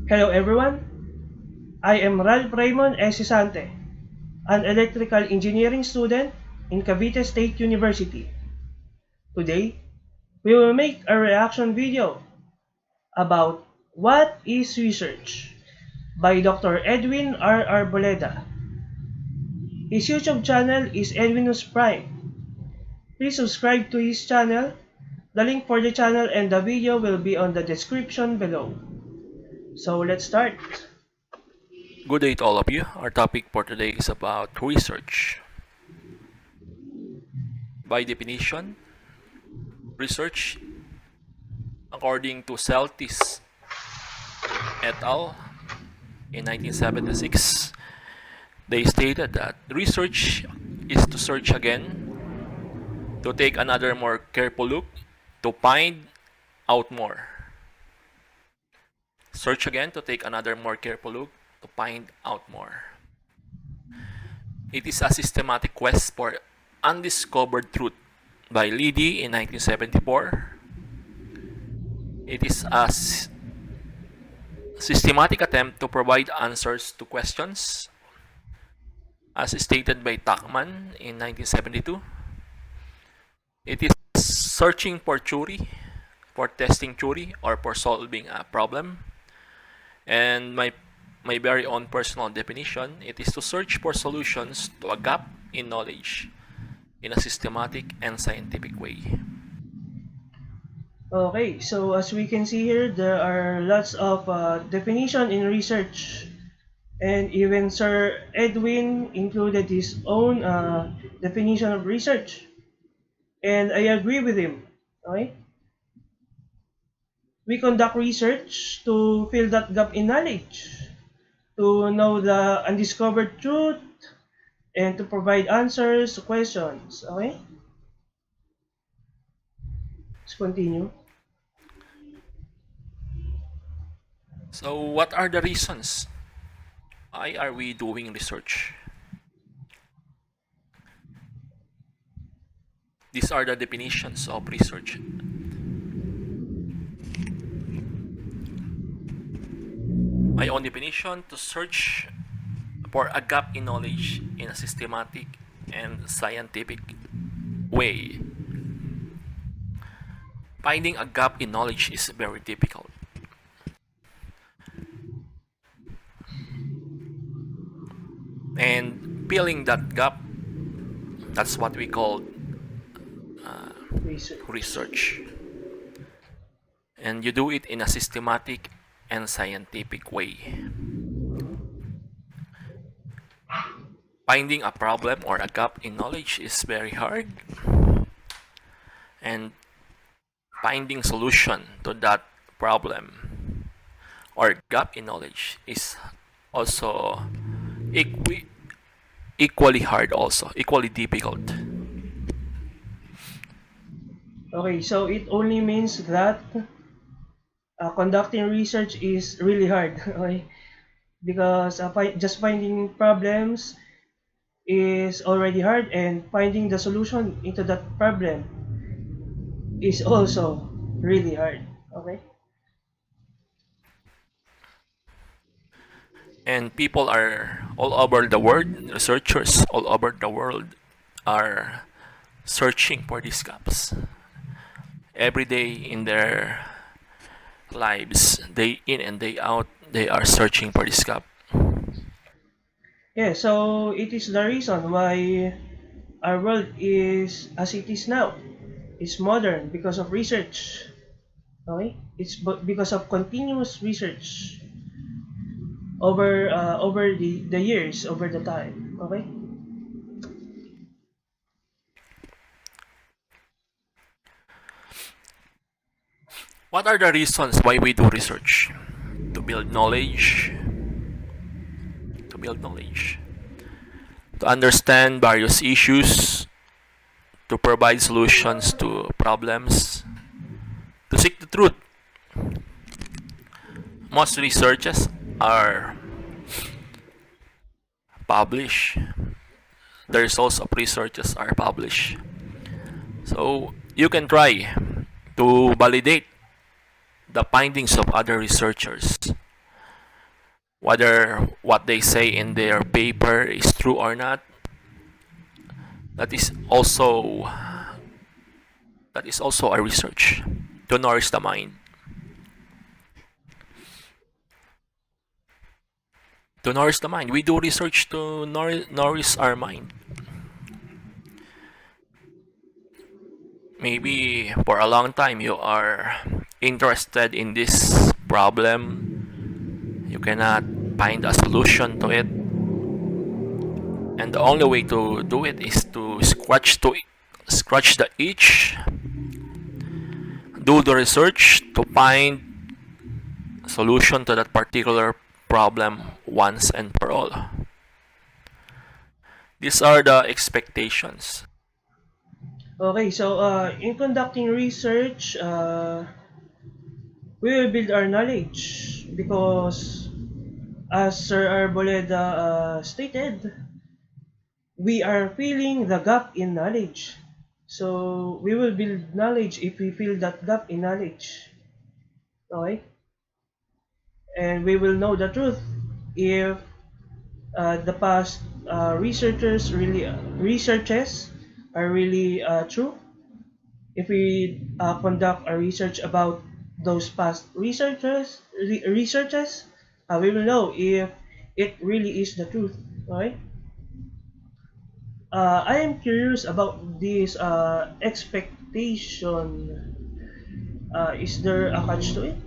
Hello everyone, I am Ralph Raymond Esisante, an electrical engineering student in Cavite State University. Today, we will make a reaction video about What is Research by Dr. Edwin R. Arboleda. His YouTube channel is Edwinus Prime. Please subscribe to his channel. The link for the channel and the video will be on the description below. So let's start. Good day to all of you. Our topic for today is about research. By definition, research, according to Celtis et al. In 1976, they stated that research is to search again, to take another more careful look, to find out more. Search again to take another more careful look, to find out more. It is a systematic quest for undiscovered truth by Liddy in 1974. It is a systematic attempt to provide answers to questions, as stated by Tachman in 1972. It is searching for theory, for testing theory, or for solving a problem. And my very own personal definition, it is to search for solutions to a gap in knowledge in a systematic and scientific way. Okay, so as we can see here, there are lots of definition in research, and even Sir Edwin included his own definition of research, and I agree with him. Okay, we conduct research to fill that gap in knowledge, to know the undiscovered truth, and to provide answers to questions. Okay, let's continue. So, what are the reasons? Why are we doing research? These are the definitions of research. My own definition: to search for a gap in knowledge in a systematic and scientific way. Finding a gap in knowledge is very difficult. And filling that gap, that's what we call Research. research. And you do it in a systematic and scientific way. Finding a problem or a gap in knowledge is very hard. And finding solution to that problem or gap in knowledge is also equally hard, also equally difficult. Okay, so it only means that conducting research is really hard. Okay, because just finding problems is already hard, and finding the solution into that problem is also really hard. Okay. And people are all over the world, researchers all over the world are searching for these gaps every day in their lives, day in and day out. They are searching for this gap. Yeah, so it is the reason why our world is as it is now. It's modern because of research. Okay, it's because of continuous research over the years, over the time. Okay. What are the reasons why we do research? To build knowledge, to build knowledge, to understand various issues, to provide solutions to problems, to seek the truth. Most researches are published. The results of researches are published. So you can try to validate the findings of other researchers. whether what they say in their paper is true or not. That is also that is also a research to nourish the mind. To nourish the mind, we do research to nourish our mind. Maybe for a long time you are interested in this problem, you cannot find a solution to it, and the only way to do it is to scratch the itch, do the research to find solution to that particular problem once and for all. These are the expectations. Okay, so in conducting research, we will build our knowledge because, as Sir Arboleda stated, we are filling the gap in knowledge. So we will build knowledge if we fill that gap in knowledge. Okay? And we will know the truth if the past researches are really true. If we conduct a research about those past researches, we will know if it really is the truth. Okay? I am curious about this expectation. Is there a catch to it?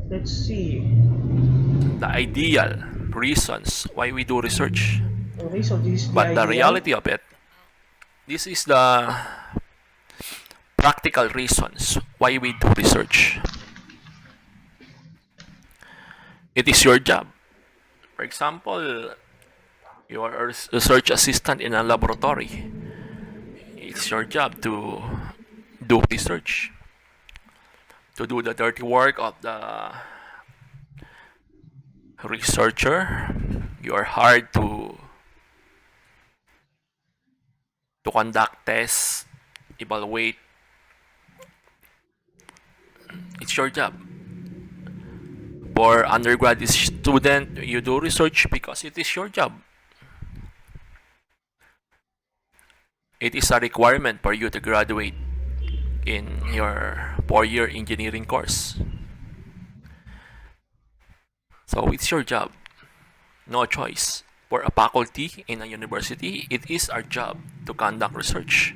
Let's see. The ideal reasons why we do research. Okay, so this is the But the ideal. reality of it, this is the practical reasons why we do research. It is your job. For example, you are a research assistant in a laboratory. It's your job to do research, to do the dirty work of the researcher. You are hired to conduct tests, evaluate. It's your job. For undergraduate student, you do research because it is your job. It is a requirement for you to graduate in your 4-year engineering course. So it's your job. No choice. For a faculty in a university, it is our job to conduct research.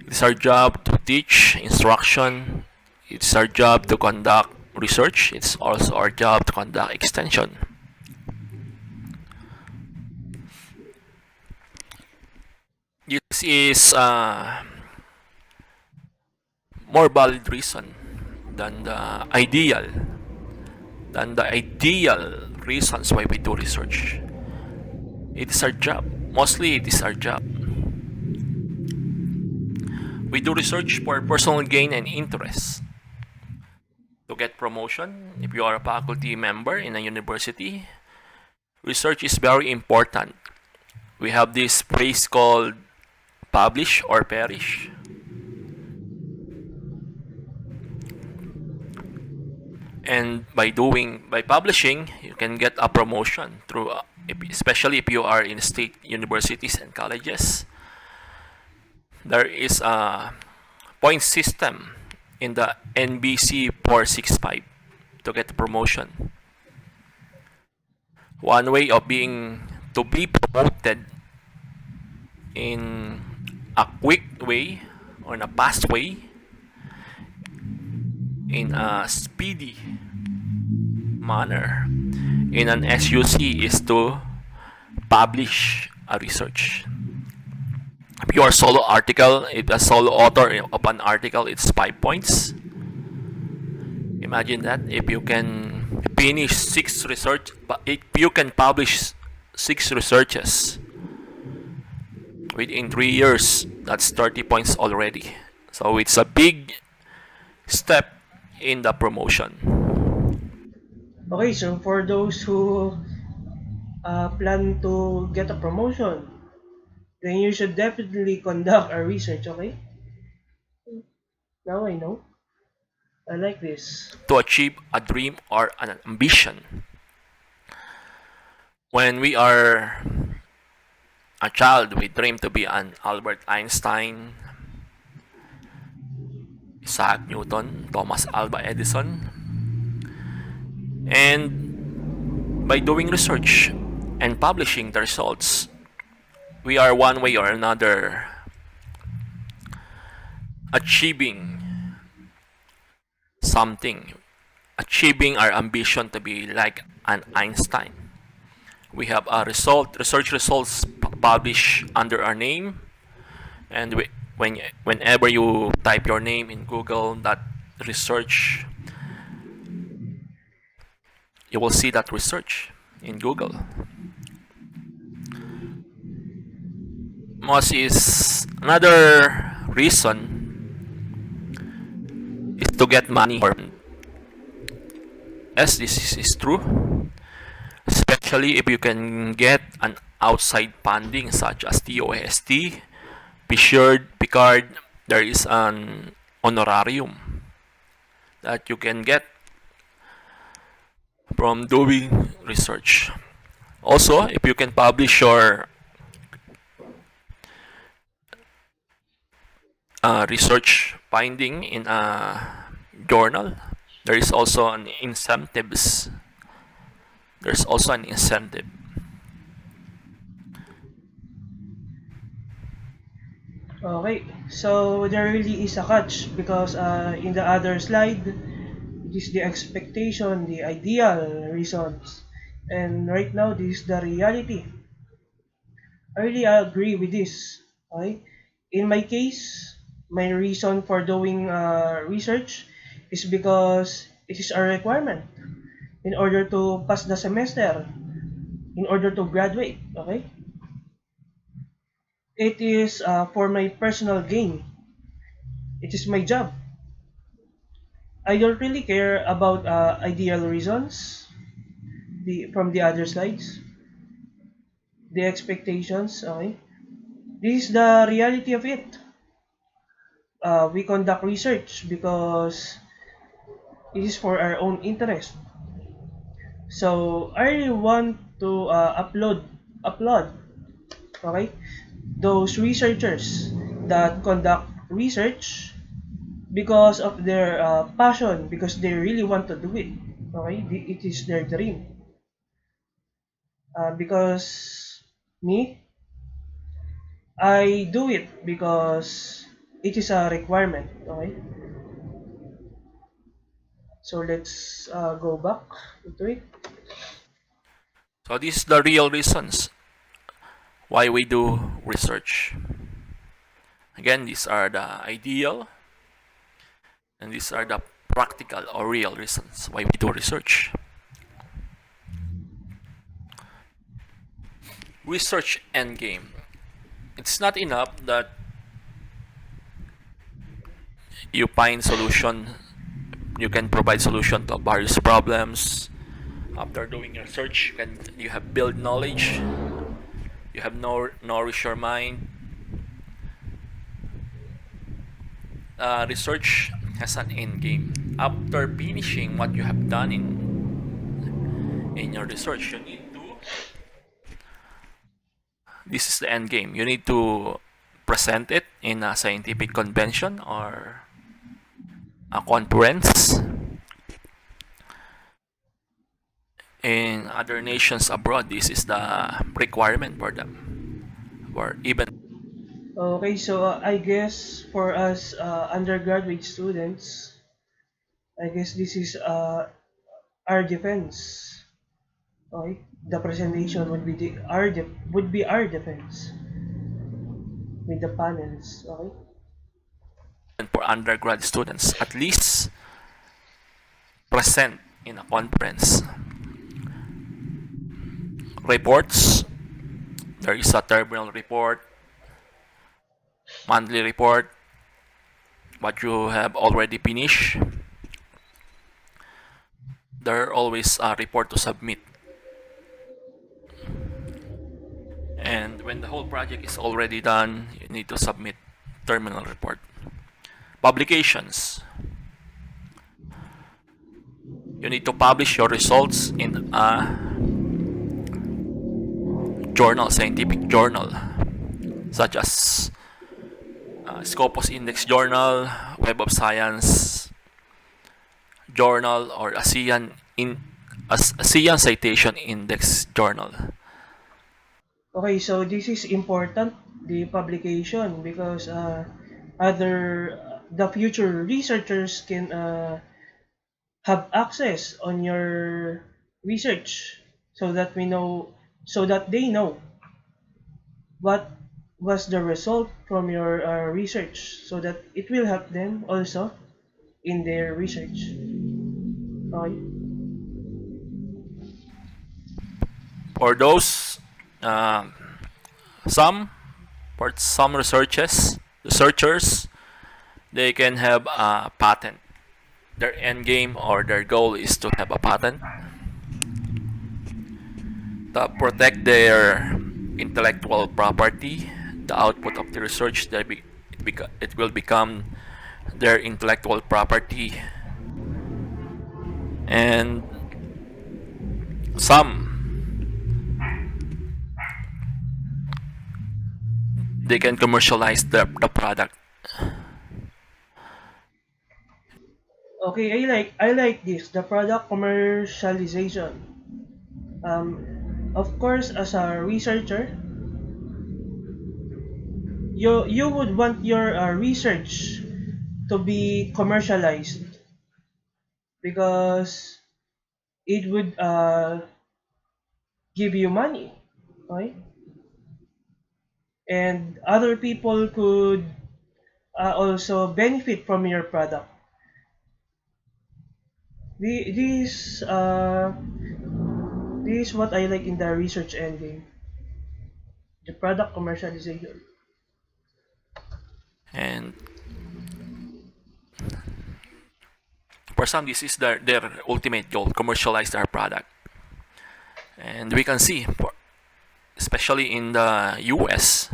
It's our job to teach instruction. It's our job to conduct research. It's also our job to conduct extension. This is a more valid reason than the ideal reasons why we do research. It is our job. Mostly it is our job. We do research for personal gain and interest. To get promotion, if you are a faculty member in a university, research is very important. We have this phrase called publish or perish. And by publishing, you can get a promotion through, especially if you are in state universities and colleges. There is a point system in the NBC 465 to get promotion. One way of to be promoted in a quick way or in a fast way, in a speedy manner, in an SUC is to publish a research. If you are solo article, if a solo author of an article, it's 5 points. Imagine that if you can finish 6 research, but if you can publish 6 researches within 3 years, that's 30 points already. So it's a big step in the promotion. Okay, so for those who plan to get a promotion, then you should definitely conduct a research, okay? Now I know. I like this. To achieve a dream or an ambition, When we are a child, we dream to be an Albert Einstein, Isaac Newton, Thomas Alva Edison. And by doing research and publishing the results, we are one way or another achieving something, achieving our ambition to be like an Einstein. We have a research results published under our name, and whenever you type your name in Google, that research, you will see that research in Google. Most is another reason is to get money. Yes, this is true, especially if you can get an outside funding such as TOST, Picard. There is an honorarium that you can get from doing research. Also, if you can publish your research finding in a journal, there is also an incentives. There's also an incentive. Okay, so there really is a catch because in the other slide, it is the expectation, the ideal reasons, and right now this is the reality. I really agree with this. Okay, in my case, my reason for doing research is because it is a requirement in order to pass the semester, in order to graduate. Okay, it is for my personal gain. It is my job. I don't really care about ideal reasons from the other slides, the expectations. Okay, this is the reality of it. We conduct research because it is for our own interest. So I really want to applaud, okay, those researchers that conduct research because of their passion, because they really want to do it. Okay, it is their dream. Because me, I do it because it is a requirement. Okay, so let's go back into it. So these are the real reasons why we do research. Again, these are the ideal and these are the practical or real reasons why we do research. Research endgame. It's not enough that you find solution, you can provide solution to various problems. After doing your research, you have built knowledge, you have nourish your mind. Research has an end game. After finishing what you have done in your research, you need to. This is the end game. You need to present it in a scientific convention or a conference in other nations abroad. This is the requirement for them, or even. Okay, so I guess for us undergraduate students, I guess this is our defense. Okay, the presentation would be our defense with the panels. Okay, For undergrad students, at least present in a conference. Reports. There is a terminal report, monthly report, what you have already finished. There are always a report to submit. And when the whole project is already done, you need to submit terminal report. Publications. You need to publish your results in a journal, scientific journal, such as Scopus Index Journal, Web of Science Journal, or ASEAN Citation Index Journal. Okay, so this is important, the publication, because other the future researchers can have access on your research, so that we know, so that they know what was the result from your research, so that it will help them also in their research. Okay. For those, uh, some for some researchers, they can have a patent. Their end game or their goal is to have a patent to protect their intellectual property. The output of the research, it will become their intellectual property, and some they can commercialize the product. Okay, I like this, the product commercialization. Of course, as a researcher, you would want your research to be commercialized, because it would give you money, right? And other people could also benefit from your product. This this is what I like in the research ending, the product commercialization. And for some, this is their ultimate goal: commercialize their product. And we can see, especially in the US,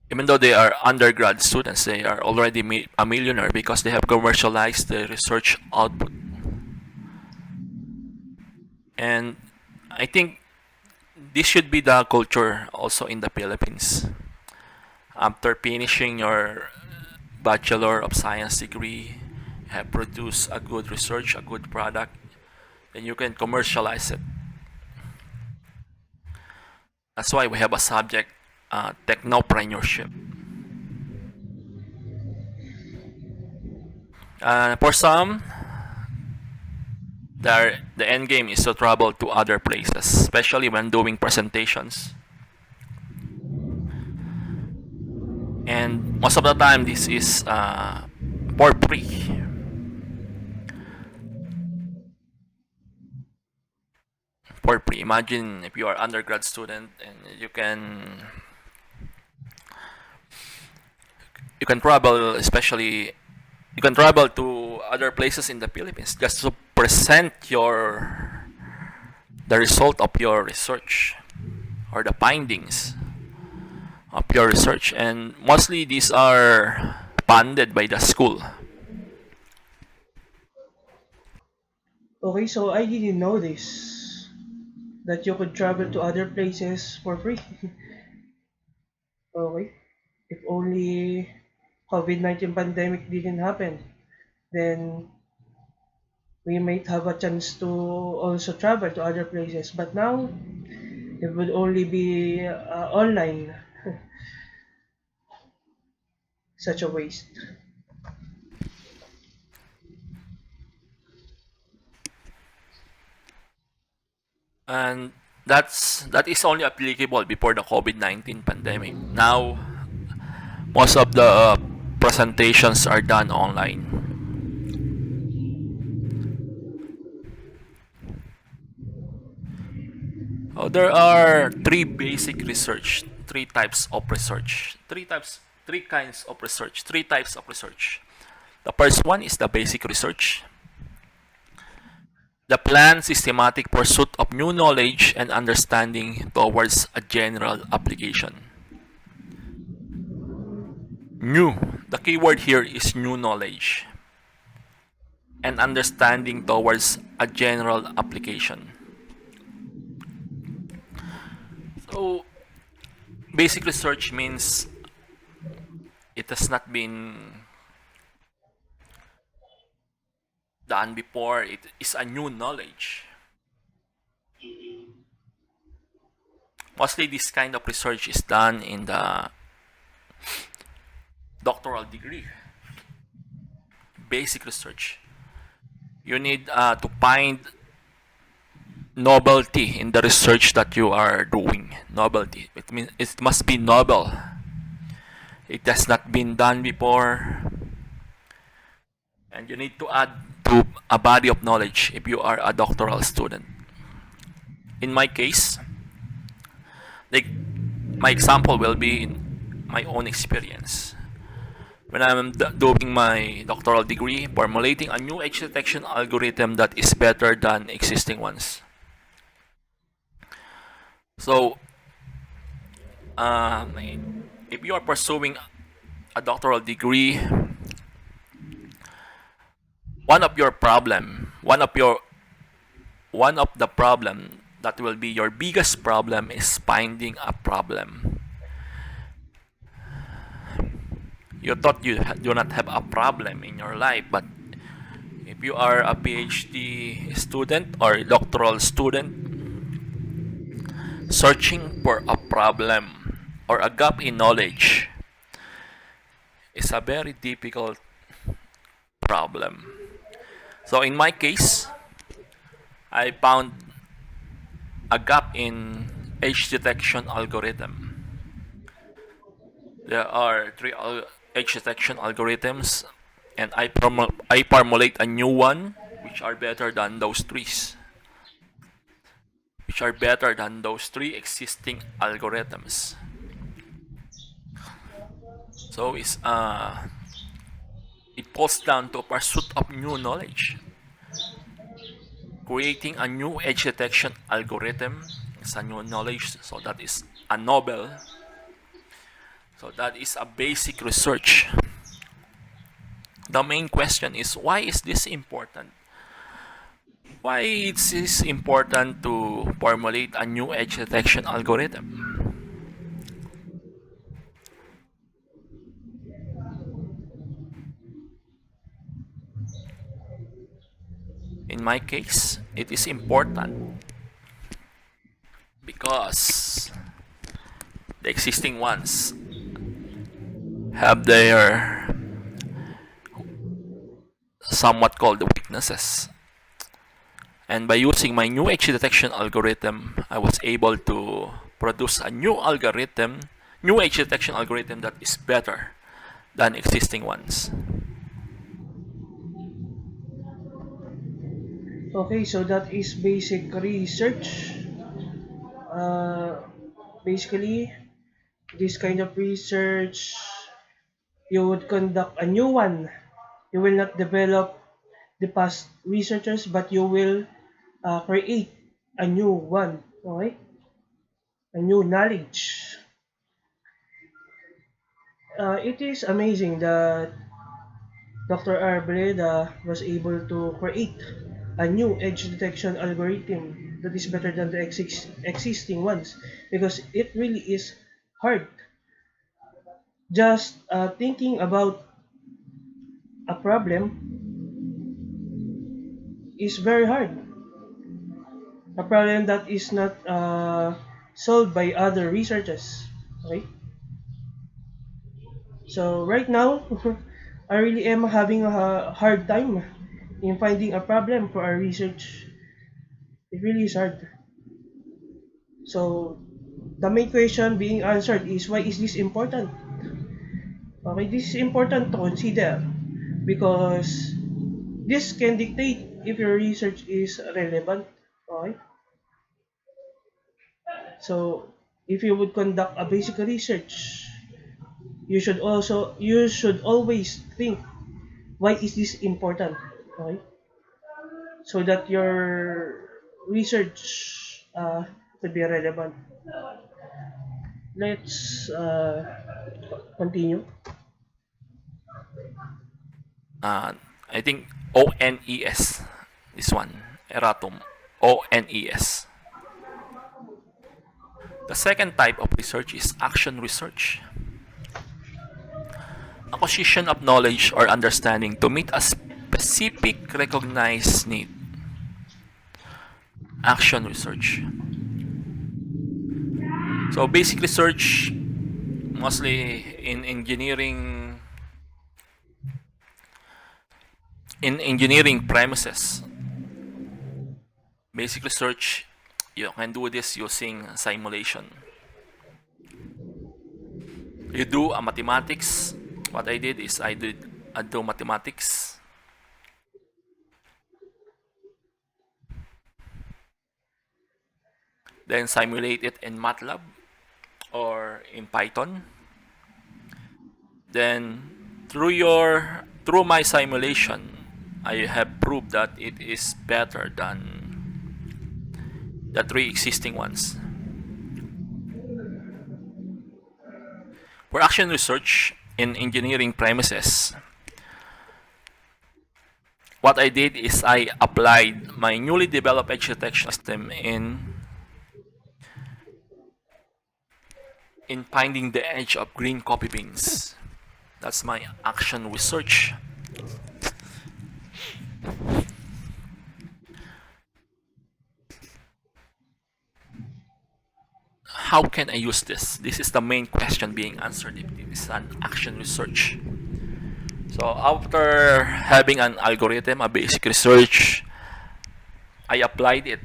even though they are undergrad students, they are already a millionaire because they have commercialized the research output. And I think this should be the culture also in the Philippines. After finishing your Bachelor of Science degree, you have produced a good research, a good product, then you can commercialize it. That's why we have a subject, technopreneurship. For some, the end game is to travel to other places, especially when doing presentations. And most of the time, this is for free. For free. Imagine if you are undergrad student and you can travel, especially you can travel to other places in the Philippines just to present the result of your research or the findings of your research, and mostly these are funded by the school. Okay, so I didn't know this, that you could travel to other places for free. Okay, if only COVID-19 pandemic didn't happen, then we might have a chance to also travel to other places. But now it would only be online. Such a waste. And that is only applicable before the COVID-19 pandemic. Now most of the presentations are done online. There are three types of research, three types of research. The first one is the basic research, the planned systematic pursuit of new knowledge and understanding towards a general application. New, the keyword here is new knowledge and understanding towards a general application. So, basic research means it has not been done before. It is a new knowledge. Mostly, this kind of research is done in the doctoral degree. Basic research. You need to find novelty in the research that you are doing. Novelty. It means it must be novel. It has not been done before. And you need to add to a body of knowledge if you are a doctoral student. In my case, like my example will be in my own experience. When I'm doing my doctoral degree, formulating a new edge detection algorithm that is better than existing ones. So, if you are pursuing a doctoral degree, one of the problem that will be your biggest problem is finding a problem. You thought you do not have a problem in your life, but if you are a PhD student or a doctoral student, searching for a problem or a gap in knowledge is a very difficult problem. So in my case, I found a gap in edge detection algorithm. There are three edge detection algorithms, and I formulate a new one which are better than those three existing algorithms. So it boils down to a pursuit of new knowledge. Creating a new edge detection algorithm is a new knowledge, so that is a novel. So that is a basic research. The main question is, why is this important? Why it is important to formulate a new edge detection algorithm? In my case, it is important because the existing ones have their somewhat called weaknesses. And by using my new edge detection algorithm, I was able to produce a new edge detection algorithm that is better than existing ones. Okay, so that is basic research. Uh, Basically, this kind of research, you would conduct a new one. You will not develop the past researchers, but you will create a new one. Okay, a new knowledge. It is amazing that Dr. Arboleda was able to create a new edge detection algorithm that is better than the existing ones, because it really is hard. Just thinking about a problem is very hard. A problem that is not solved by other researchers. Okay? So right now, I really am having a hard time in finding a problem for our research. It really is hard. So the main question being answered is, why is this important? Okay, this is important to consider because this can dictate if your research is relevant. Okay, so if you would conduct a basic research, you should always think, why is this important? Okay, so that your research could be relevant. Let's continue. I think ONES, this one, erratum, ONES. The second type of research is action research. Acquisition of knowledge or understanding to meet a specific recognized need. Action research. So basic research, mostly in engineering premises. Basic research, you can do this using simulation. You do a mathematics. What I did is I do mathematics. Then simulate it in MATLAB or in Python. Then through my simulation, I have proved that it is better than the three existing ones. For action research in engineering premises, what I did is I applied my newly developed edge detection system in finding the edge of green coffee beans. That's my action research. How can I use this? This is the main question being answered if it is an action research. So after having an algorithm, a basic research, I applied it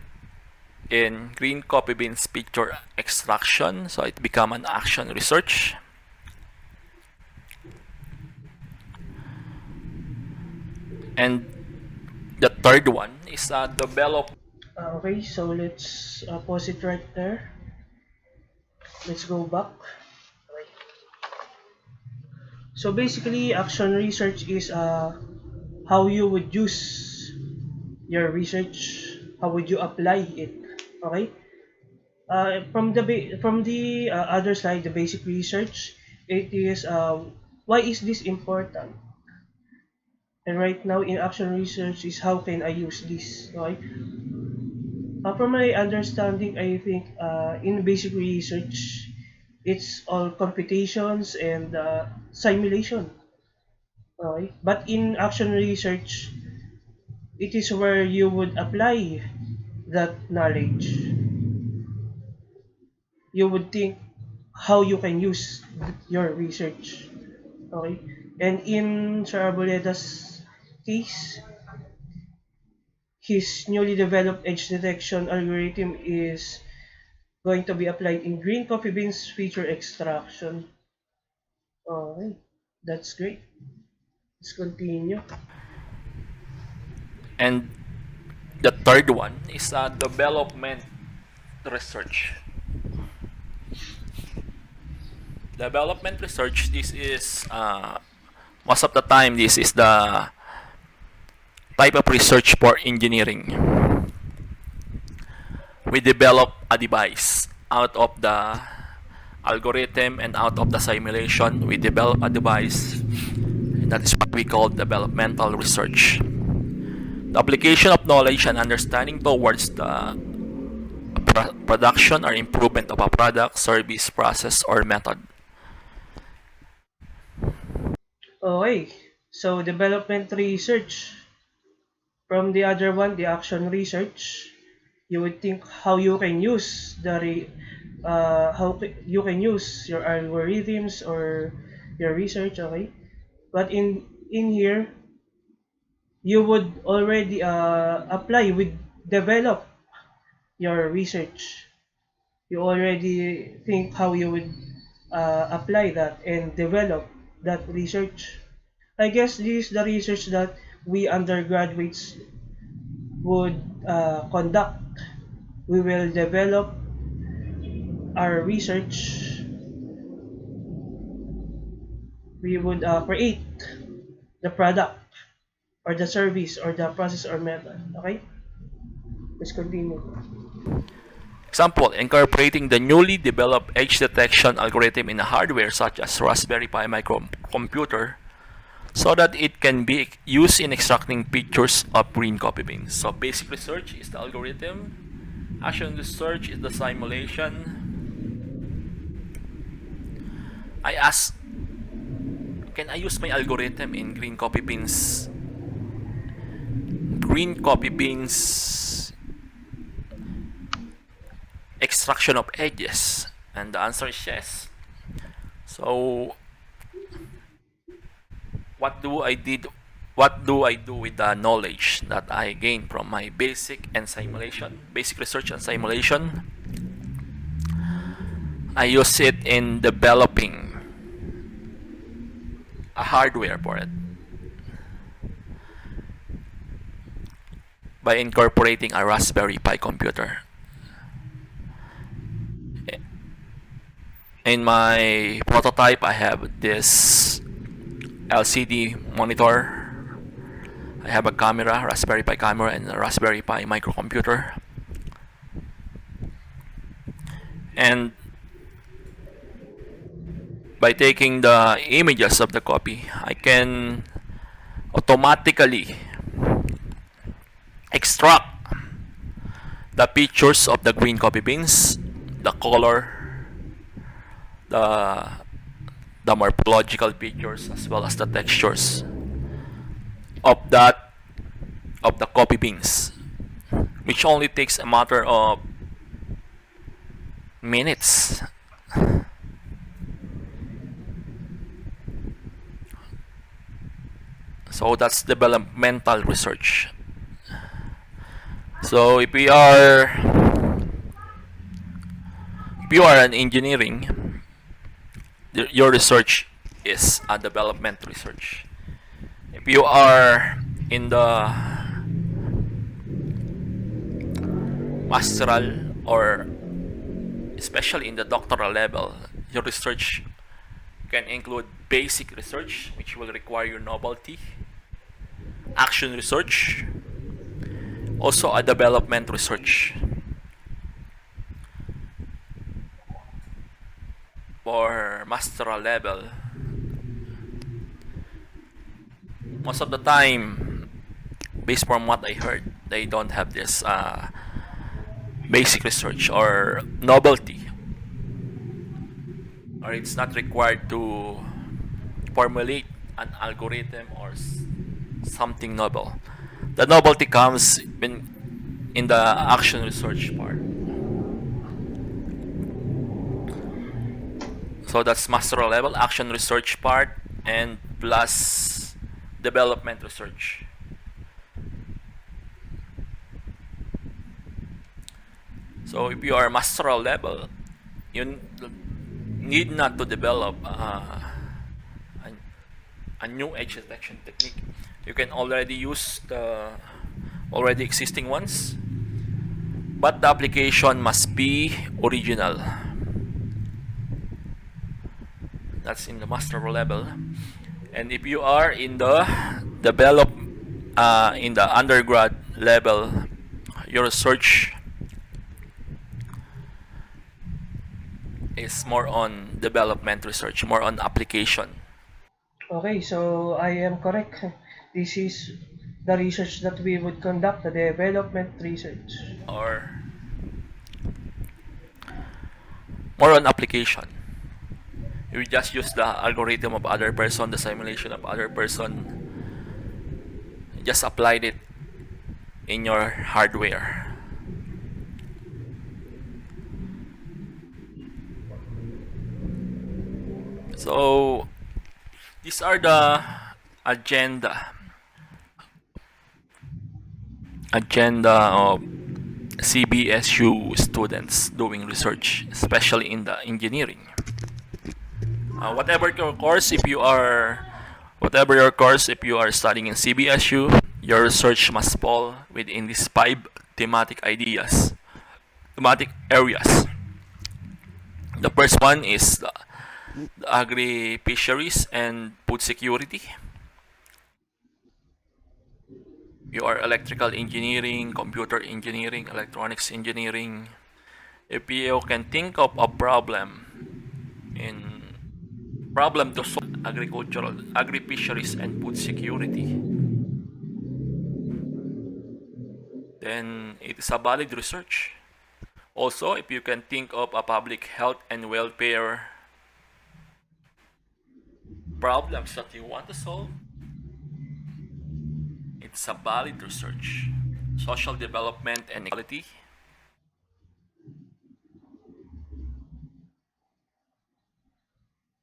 in green coffee beans picture extraction, so it became an action research. And the third one is develop. Okay, so let's pause it right there. Let's go back. Okay. So basically, action research is how you would use your research, how would you apply it. Okay. From the other slide, the basic research, it is why is this important? And right now in action research is how can I use this? Okay. From my understanding, I think in basic research, it's all computations and simulation. Okay. But in action research, it is where you would apply that knowledge. You would think how you can use your research. Okay. And in Sir Arboleda's case, his newly developed edge detection algorithm is going to be applied in green coffee beans feature extraction. Okay, that's great. Let's continue. And the third one is development research. Development research, this is most of the time this is the type of research for engineering. We develop a device out of the algorithm and out of the simulation. We develop a device, and that is what we call developmental research. The application of knowledge and understanding towards the production or improvement of a product, service, process, or method. Okay, so development research. From the other one, the action research, you would think how you can use you can use your algorithms or your research. Okay, but in here, you would already apply with develop your research. You already think how you would apply that and develop that research. I guess this is the research that we undergraduates would conduct. We will develop our research. We would create the product or the service or the process or method. Okay, let's continue. Example, incorporating the newly developed edge detection algorithm in a hardware such as Raspberry Pi microcomputer so that it can be used in extracting pictures of green coffee beans. So basic research is the algorithm, action research is the simulation, I ask, can I use my algorithm in green coffee beans extraction of edges? And the answer is yes. So what do I did what do I do with the knowledge that I gained from my basic research and simulation? I use it in developing a hardware for it by incorporating a Raspberry Pi computer. In my prototype, I have this LCD monitor. I have a camera, Raspberry Pi camera, and a Raspberry Pi microcomputer. And by taking the images of the copy, I can automatically extract the pictures of the green coffee beans, the color, the the morphological features, as well as the textures of the coffee beans, which only takes a matter of minutes. So that's developmental research. So if you are an engineering, your research is a development research. If you are in the masteral, or especially in the doctoral level, your research can include basic research, which will require your novelty, action research, also a development research. For masteral level, most of the time, based from what I heard, they don't have this basic research or novelty, or it's not required to formulate an algorithm or something novel. The novelty comes in the action research part. So that's masteral level, action research part, and plus development research. So if you are masteral level, you need not to develop a new edge detection technique. You can already use the already existing ones, but the application must be original. That's in the master level. And if you are in the in the undergrad level, your research is more on development research, more on application. Okay, so I am correct. This is the research that we would conduct, the development research. Or more on application. You just use the algorithm of other person, the simulation of other person, just applied it in your hardware. So these are the agenda of CBSU students doing research, especially in the engineering. Whatever your course, if you are studying in CBSU, your research must fall within these five thematic areas. The first one is the agri-fisheries and food security. You are electrical engineering, computer engineering, electronics engineering. If you can think of a problem to solve agri-fisheries and food security, then it is a valid research. Also, if you can think of a public health and welfare problems that you want to solve, it's a valid research. Social development and equality.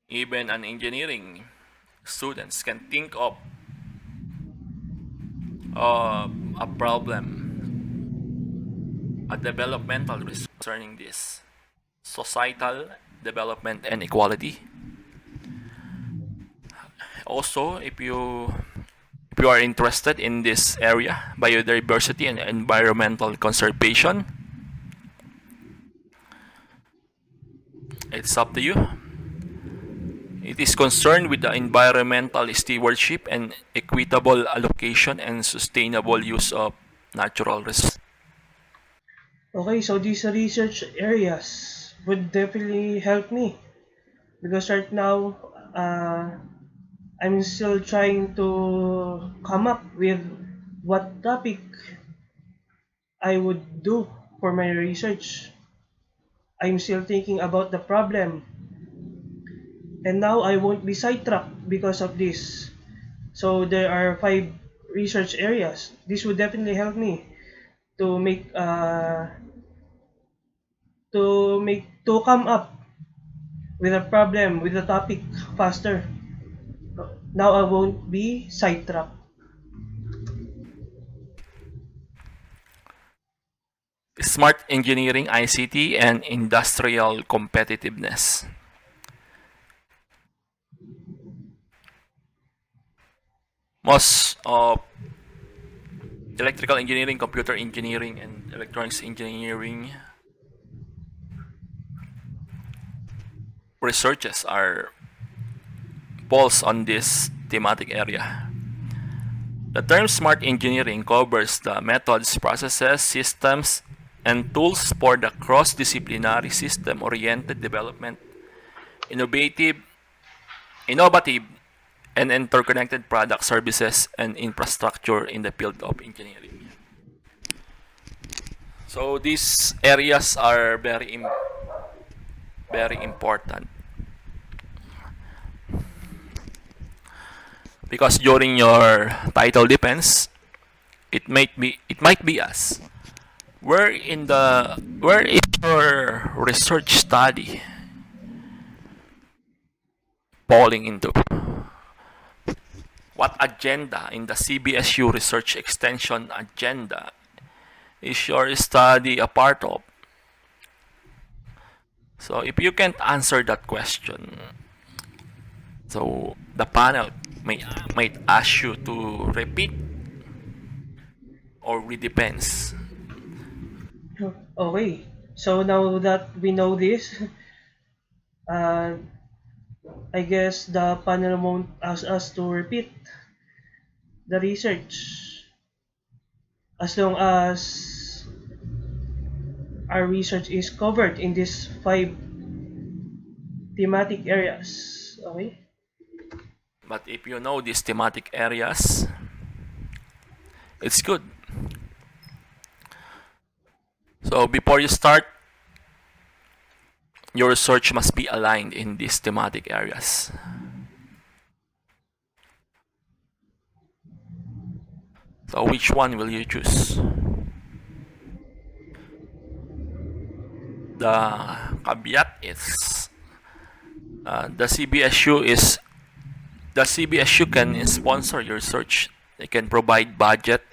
Even an engineering students can think of a problem, a developmental research concerning this societal development and equality. Also, if you are interested in this area, biodiversity and environmental conservation, it's up to you. It is concerned with the environmental stewardship and equitable allocation and sustainable use of natural resources. Okay, so these research areas would definitely help me because right now I'm still trying to come up with what topic I would do for my research. I'm still thinking about the problem, and now I won't be sidetracked because of this. So there are five research areas. This would definitely help me to to come up with a problem with a topic faster. Now I won't be sidetracked. Smart engineering, ICT, and industrial competitiveness. Most of electrical engineering, computer engineering, and electronics engineering researches are falls on this thematic area. The term smart engineering covers the methods, processes, systems, and tools for the cross-disciplinary system-oriented development, innovative, innovative, and interconnected product services and infrastructure in the field of engineering. So these areas are very important because during your title defense, it might be us. Where is your research study falling into? What agenda in the CBSU research extension agenda is your study a part of? So if you can't answer that question, so the panel might ask you to repeat or redepends. Okay, so now that we know this, uh, I guess the panel won't ask us to repeat the research as long as our research is covered in these five thematic areas. Okay? But if you know these thematic areas, it's good. So before you start, your research must be aligned in these thematic areas. So which one will you choose? The caveat is the CBSU can sponsor your research. They can provide budget.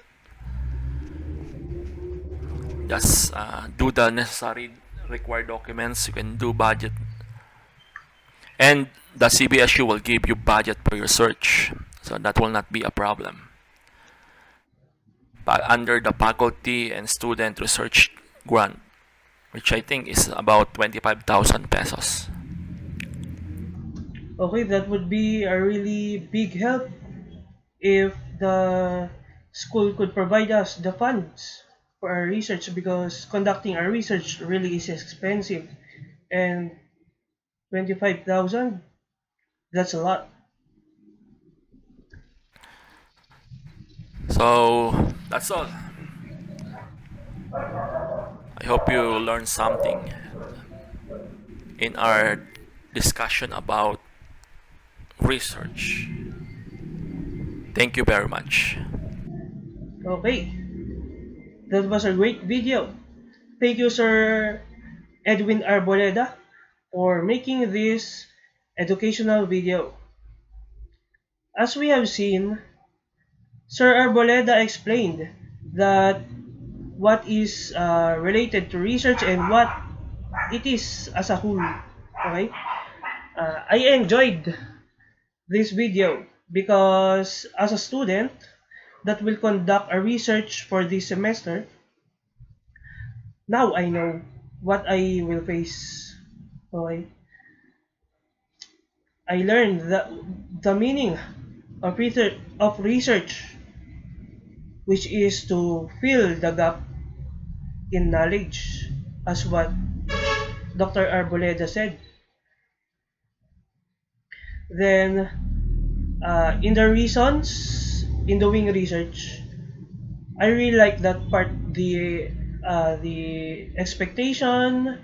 Just do the necessary required documents. You can do budget, and the CBSU will give you budget for your search, so that will not be a problem. But under the faculty and student research grant, which I think is about 25,000 pesos. Okay, that would be a really big help if the school could provide us the funds for our research because conducting our research really is expensive and 25,000, that's a lot. So that's all. I hope you learned something in our discussion about research. Thank you very much. Okay, that was a great video. Thank you, Sir Edwin Arboleda, for making this educational video. As we have seen, Sir Arboleda explained that what is related to research and what it is as a whole. Okay, I enjoyed this video because as a student that will conduct a research for this semester, now I know what I will face. Okay, I learned the meaning of research, which is to fill the gap in knowledge, as what Dr. Arboleda said. Then, in the reasons in doing research, I really like that part, the expectation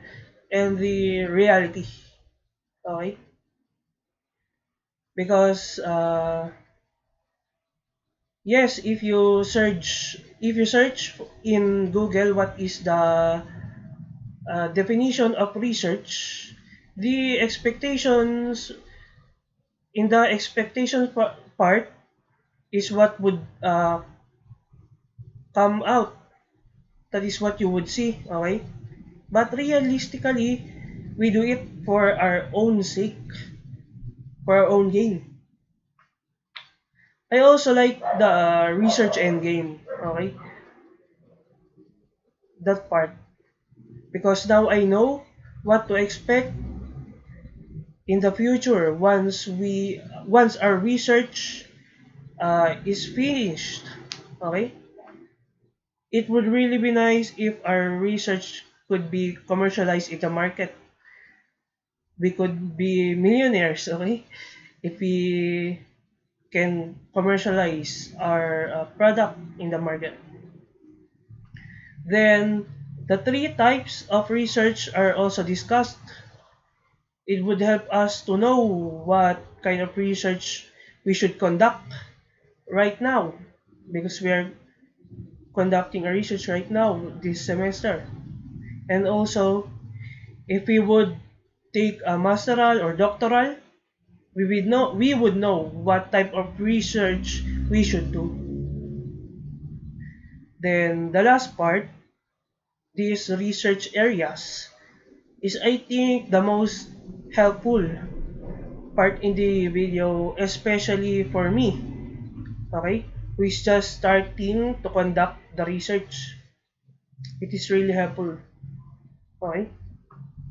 and the reality. Okay, because yes, if you search in Google what is the definition of research, the expectations in the part is what would come out. That is what you would see. Okay, but realistically, we do it for our own sake, for our own gain. I also like the research end game. Okay, that part, because now I know what to expect in the future once our research is finished. Okay, it would really be nice if our research could be commercialized in the market. We could be millionaires. Okay, if we can commercialize our product in the market. Then the three types of research are also discussed. It would help us to know what kind of research we should conduct right now, because we are conducting a research right now this semester. And also, if we would take a masteral or doctoral, we would know what type of research we should do. Then the last part, these research areas, is I think the most helpful part in the video, especially for me. Okay, who is just starting to conduct the research. It is really helpful. Okay,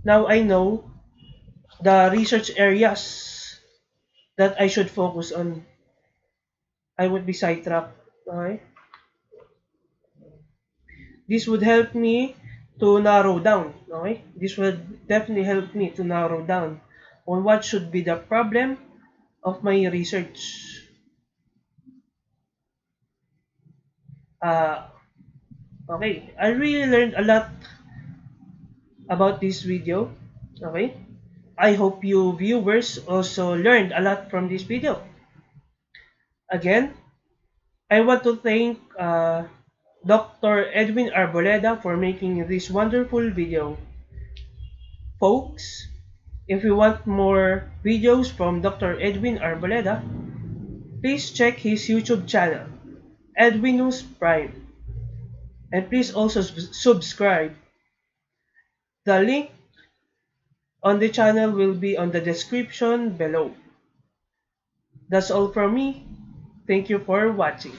now I know the research areas that I should focus on. I would be sidetracked. Okay, this would help me to narrow down. Okay, this would definitely help me to narrow down on what should be the problem of my research. Uh, okay, I really learned a lot about this video. Okay, I hope you viewers also learned a lot from this video. Again, I want to thank Dr. Edwin Arboleda for making this wonderful video. Folks, if you want more videos from Dr. Edwin Arboleda, please check his YouTube channel, Edwinus Prime, and please also subscribe. The link on the channel will be on the description below. That's all from me. Thank you for watching.